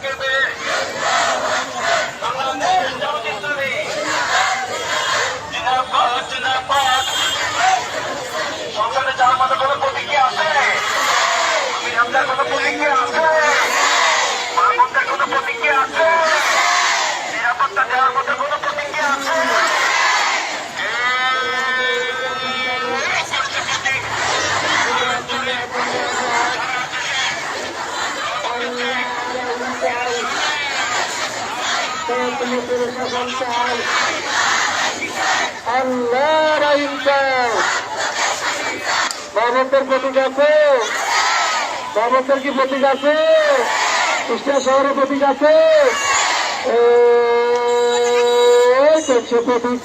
থাকবে। বাংলাদেশ জামাত ইসলামী জিন্দাবাদ জিন্দাবাদ। সংসদে যাওয়ার মতো কোনো প্রতিক্রিয়া আছে? আমির হামজার কোনো প্রতিক্রিয়া আছে? মাহমুদের কোনো প্রতিক্রিয়া আছে? নিরাপত্তা দেওয়ার মতো কোনো প্রতিক্রিয়া আছে? আল্লাহর আইন চাই। বাবরদের প্রতীক আছে, বাবরদের কি প্রতীক আছে? কুষ্টিয়া শহরের প্রতীক আছে, প্রতীক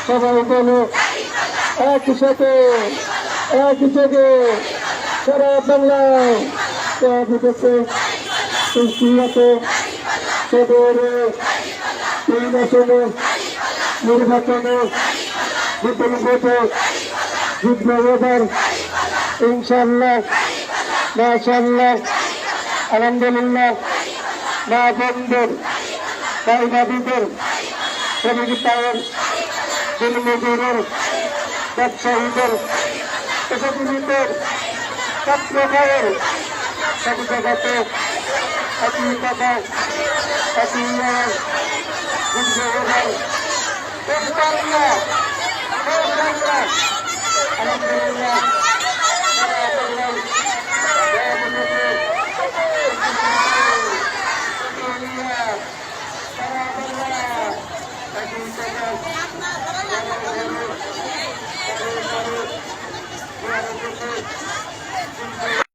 সবাই বলো একই সাথে সারা বাংলায় কুষ্টিয়াতে নির্বাচনে বিপুল ভোটে জিতবে এবার ইনশাল্লাহ মাশাল্লাহ আলহামদুলিল্লাহ। মা বোনদের ভাই ভাবিদের শ্রমিক পাওয়ার দিনমজুরের ব্যবসায়ীদের পেশাজীবীদের ছাত্র ভাইয়ের সব জায়গাতে একই কথা একই জিতবে এবার ইনশাল্লাহ। আলহামদুলিল্লাহ।